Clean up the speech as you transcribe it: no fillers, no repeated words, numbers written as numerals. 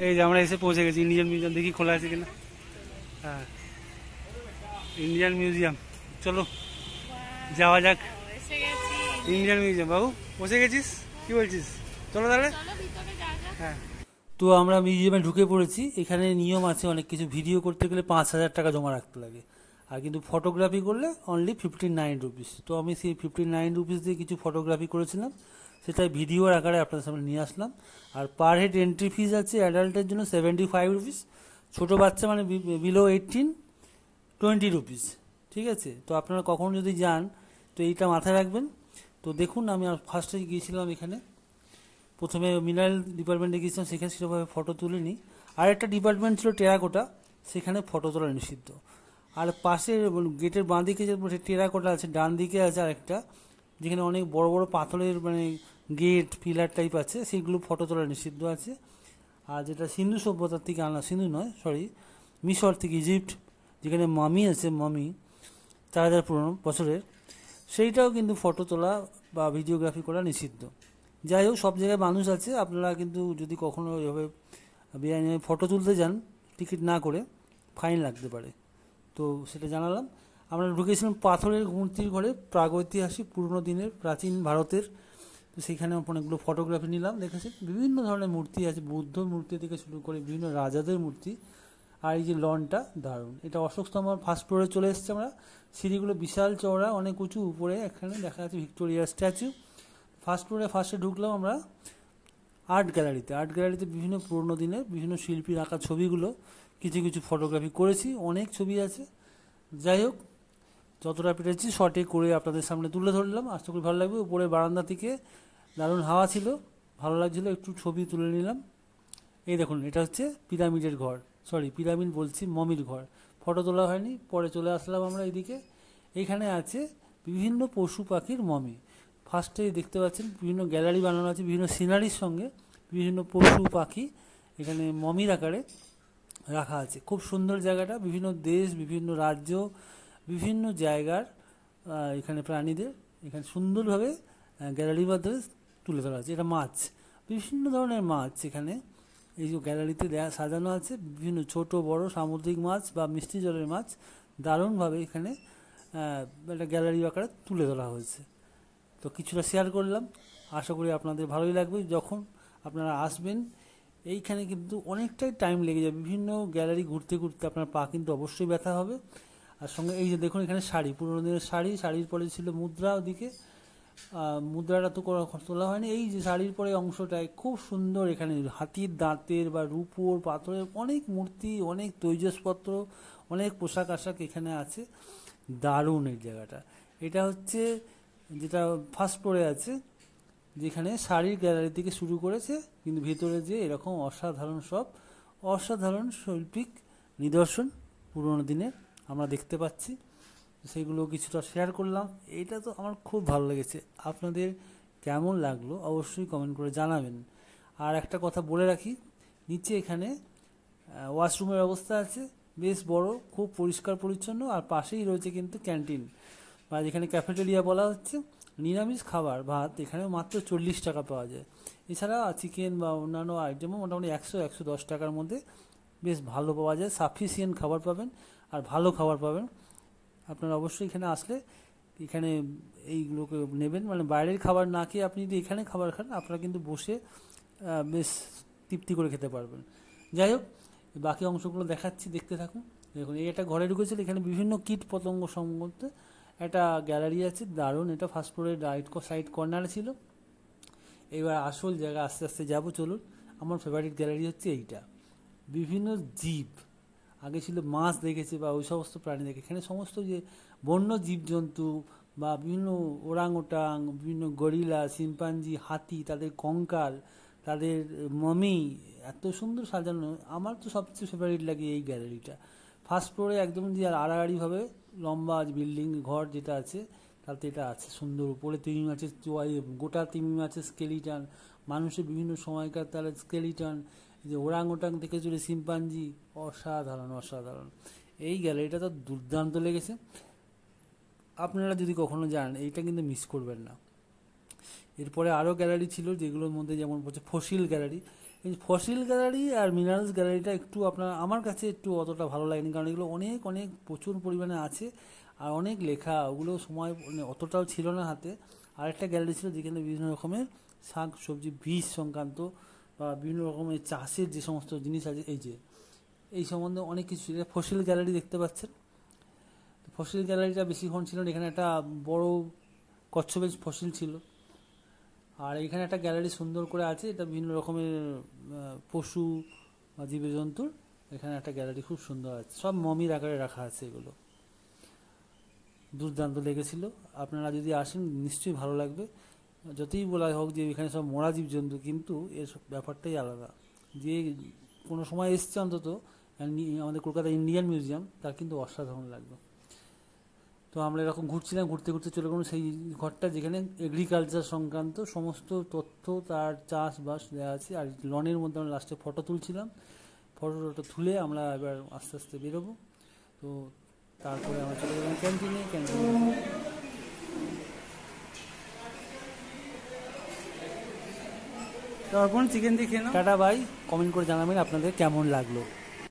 এই যে আমরা এসে পৌঁছে গেছি ইন্ডিয়ান মিউজিয়াম, দেখি খোলা আছে কিনা। হ্যাঁ, ইন্ডিয়ান মিউজিয়াম, চলো যাওয়া যাক ইন্ডিয়ান মিউজিয়াম। বাবু বসে গেছিস, কি বলছিস? চলো তাহলে। হ্যাঁ, তো আমরা মিউজিয়ামে ঢুকে পড়েছি। এখানে নিয়ম আছে অনেক কিছু। ভিডিও করতে গেলে 5,000 টাকা জমা রাখতে লাগে, আর কিন্তু ফটোগ্রাফি করলে অনলি 59 রুপিস। তো আমি সেই 59 রুপিস দিয়ে কিছু ফটোগ্রাফি করেছিলাম, সেটাই ভিডিওর আকারে আপনাদের সামনে নিয়ে আসলাম। আর পার হেড এন্ট্রি ফিজ আছে অ্যাডাল্টের জন্য 75 রুপিস, ছোটো বাচ্চা মানে বিলো 18 20 রুপিস। ঠিক আছে, তো আপনারা কখনো যদি যান তো এইটা মাথায় রাখবেন। তো দেখুন, আমি ফার্স্টে গিয়েছিলাম এখানে, প্রথমে মিনারেল ডিপার্টমেন্টে গিয়েছিলাম, সেখানে সেরকমভাবে ফটো তুলিনি। আর একটা ডিপার্টমেন্ট ছিল টেরাকোটা, সেখানে ফটো তোলা নিষিদ্ধ। আর পাশে গেটের বাঁ দিকে যে টেরাকোটা আছে, ডান দিকে আছে আরেকটা, যেখানে অনেক বড় বড় পাথরের মানে গেট পিলার টাইপ আছে, সেগুলো ফটো তোলা নিষিদ্ধ আছে। আর যেটা সিন্ধু সভ্যতার থেকে আনা, সিন্ধু নয় সরি, মিশর থেকে ইজিপ্ট, যেখানে মামি আছে, মামি 4,000 পুরনো বছরের, সেইটাও কিন্তু ফটো তোলা বা ভিডিওগ্রাফি করা নিষিদ্ধ। যাই হোক, সব জায়গায় মানুষ আছে, আপনারা কিন্তু যদি কখনো এভাবে বেআইনি ফটো তুলতে যান টিকিট না করে, ফাইন লাগতে পারে। তো সেটা জানালাম। আমরা ঢুকেছিলাম পাথরের মূর্তির ঘরে, প্রাগৈতিহাসিক পুরনো দিনের প্রাচীন ভারতের। তো সেখানে অনেকগুলো ফটোগ্রাফি নিলাম। দেখেছেন বিভিন্ন ধরনের মূর্তি আছে, বৌদ্ধ মূর্তি থেকে শুরু করে বিভিন্ন রাজাদের মূর্তি। আর এই যে লনটা দারুণ, এটা অশোক স্তম্ভ। ফার্স্ট ফ্লোরে চলে এসেছে আমরা, সিঁড়িগুলো বিশাল চওড়া, অনেক উঁচু। উপরে এখানে দেখা যাচ্ছে ভিক্টোরিয়ার স্ট্যাচু। ফার্স্ট ফ্লোরে ফার্স্টে ঢুকলাম আমরা আর্ট গ্যালারিতে। আর্ট গ্যালারিতে বিভিন্ন পুরনো দিনের বিভিন্ন শিল্পীর আঁকা ছবিগুলো কিছু কিছু ফটোগ্রাফি করেছি, অনেক ছবি আছে। যাই হোক, যতটা পেরেছি শর্টে করে আপনাদের সামনে তুলে ধরলাম, আশা করি ভালো লাগবে। উপরে বারান্দা থেকে দারুণ হাওয়া ছিল, ভালো লাগছিলো, একটু ছবি তুলে নিলাম। এই দেখুন, এটা হচ্ছে পিরামিডের ঘর, সরি পিরামিড বলছি, মমির ঘর। ফটো তোলা হয়নি, পরে চলে আসলাম আমরা এইদিকে। এইখানে আছে বিভিন্ন পশু পাখির মমি। ফার্স্টে দেখতে পাচ্ছেন বিভিন্ন গ্যালারি বানানো আছে, বিভিন্ন সিনারির সঙ্গে বিভিন্ন পশু পাখি এখানে মমির আকারে রাখা আছে। খুব সুন্দর জায়গাটা, বিভিন্ন দেশ, বিভিন্ন রাজ্য, বিভিন্ন জায়গার এখানে প্রাণীদের এখানে সুন্দরভাবে গ্যালারির মাধ্যমে তুলে ধরা আছে। এটা মাছ, বিভিন্ন ধরনের মাছ এখানে এই যে গ্যালারিতে সাজানো আছে, বিভিন্ন ছোট বড় সামুদ্রিক মাছ বা মিষ্টি জলের মাছ দারুণভাবে এখানে একটা গ্যালারি আকারে তুলে ধরা হয়েছে। তো কিছুটা শেয়ার করলাম, আশা করি আপনাদের ভালোই লাগবে। যখন আপনারা আসবেন এইখানে কিন্তু অনেকটাই টাইম লেগে যাবে, বিভিন্ন গ্যালারি ঘুরতে ঘুরতে আপনার পা কিন্তু অবশ্যই ব্যথা হবে। আর সঙ্গে এই যে দেখুন এখানে শাড়ি, পুরোনো দিনের শাড়ি, শাড়ির পরে ছিল মুদ্রা, ওদিকে মুদ্রাটা তো তোলা হয়নি। এই যে শাড়ির পরে অংশটায় খুব সুন্দর, এখানে হাতির দাঁতের বা রূপোর পাথরের অনেক মূর্তি, অনেক তৈজসপত্র, অনেক পোশাক আশাক এখানে আছে। দারুণ এই জায়গাটা। এটা হচ্ছে যেটা ফার্স্ট ফ্লোরে আছে, যেখানে শাড়ির গ্যালারি থেকে শুরু করেছে, কিন্তু ভেতরে যে এরকম অসাধারণ সব অসাধারণ শৈল্পিক নিদর্শন পুরোনো দিনের আমরা দেখতে পাচ্ছি, সেগুলো কিছুটা শেয়ার করলাম। এটা তো আমার খুব ভালো লেগেছে, আপনাদের কেমন লাগলো অবশ্যই কমেন্ট করে জানাবেন। আর একটা কথা বলে রাখি, নিচে এখানে ওয়াশরুমের অবস্থা আছে, বেশ বড়, খুব পরিষ্কার পরিচ্ছন্ন। আর পাশেই রয়েছে কিন্তু ক্যান্টিন বা যেখানে ক্যাফেটেরিয়া বলা হচ্ছে। নিরামিষ খাবার ভাত এখানেও মাত্র 40 টাকা পাওয়া যায়। এছাড়া চিকেন বা অন্যান্য আইটেমও মোটামুটি 100-110 টাকার মধ্যে বেশ ভালো পাওয়া যায়, সাফিসিয়েন্ট খাবার পাবেন আর ভালো খাবার পাবেন। আপনারা অবশ্যই এখানে আসলে এখানে এইগুলোকে নেবেন, মানে বাইরের খাবার না খেয়ে আপনি যদি এখানে খাবার খান, আপনারা কিন্তু বসে বেশ তৃপ্তি করে খেতে পারবেন। যাই হোক, বাকি অংশগুলো দেখাচ্ছি, দেখতে থাকুন। দেখুন, এই একটা ঘরে ঢুকেছিল, এখানে বিভিন্ন কীট পতঙ্গ সম্বন্ধে একটা গ্যালারি আছে, দারুণ। এটা ফার্স্ট ফ্লোরের রাইট সাইড কর্নারে ছিল। এবার আসল জায়গা আস্তে আস্তে যাবো, চলুন। আমার ফেভারিট গ্যালারি হচ্ছে এইটা, বিভিন্ন জীব। আগে ছিল মাছ দেখেছে বা ওই সমস্ত প্রাণী দেখে, এখানে সমস্ত যে বন্য জীবজন্তু বা বিভিন্ন ওরাং ওটাং, বিভিন্ন গরিলা, শিম্পাঞ্জি, হাতি, তাদের কঙ্কাল, তাদের মমি, এত সুন্দর সাজানো। আমার তো সবচেয়ে ফেভারিট লাগে এই গ্যালারিটা। ফার্স্ট ফ্লোরে একদম যে আড়াআড়িভাবে লম্বা বিল্ডিং ঘর যেটা আছে, তাতে এটা আছে সুন্দর। উপরে তিমি মাছের গোটা তিমি মাছের স্কেলিটান, মানুষের বিভিন্ন সময়কার তার স্কেলিটান, যে ওরাং ওটাং থেকে চলে শিম্পাঞ্জি, অসাধারণ অসাধারণ। এই গ্যালারিটা তো দুর্দান্ত লেগেছে, আপনারা যদি কখনো যান এইটা কিন্তু মিস করবেন না। এরপরে আরও গ্যালারি ছিল, যেগুলোর মধ্যে যেমন হচ্ছে ফসিল গ্যালারি। এই ফসিল গ্যালারি আর মিনারেলস গ্যালারিটা একটু আমার কাছে একটু অতটা ভালো লাগেনি, কারণ এগুলো অনেক অনেক প্রচুর পরিমাণে আছে আর অনেক লেখা, ওগুলো সময় অতটাও ছিল না হাতে। আর একটা গ্যালারি ছিল যেখানে বিভিন্ন রকমের শাক সবজি বীজ সংক্রান্ত বা বিভিন্ন রকমের চাষের যে সমস্ত জিনিস আছে এই সম্বন্ধে অনেক কিছু ছিল। ফসিল গ্যালারি দেখতে পাচ্ছেন, ফসিল গ্যালারিটা বেশিক্ষণ ছিল না, এখানে একটা বড় কচ্ছপের ফসিল ছিল। আর এখানে একটা গ্যালারি সুন্দর করে আছে, এটা বিভিন্ন রকমের পশু বা জীবজন্তুর এখানে একটা গ্যালারি খুব সুন্দর আছে, সব মমির আকারে রাখা আছে। এগুলো দুর্দান্ত লেগেছিল। আপনারা যদি আসেন নিশ্চয়ই ভালো লাগবে। যতই বলা হোক যে এখানে সব মরা জীবজন্তু, কিন্তু এর ব্যাপারটাই আলাদা। যে কোনো সময় এসছে অন্তত আমাদের কলকাতা ইন্ডিয়ান মিউজিয়াম, তার কিন্তু অসাধারণ লাগবে। তো আমরা এরকম ঘুরছিলাম, ঘুরতে ঘুরতে চলে গেলাম সেই ঘরটা যেখানে এগ্রিকালচার সংক্রান্ত সমস্ত তথ্য, তার চাষবাস দেওয়া আছে। আর লনের মধ্যে আমরা লাস্টে ফটো তুলছিলাম, ফটোটা তুলে আমরা এবার আস্তে আস্তে বেরোবো। তো তারপরে আমরা চলে গেলাম ক্যান্টিনে। তারপর চিকেন দিয়ে খেয়ে নাও। টাটা বাই, কমেন্ট করে জানাবেন আপনাদের কেমন লাগলো।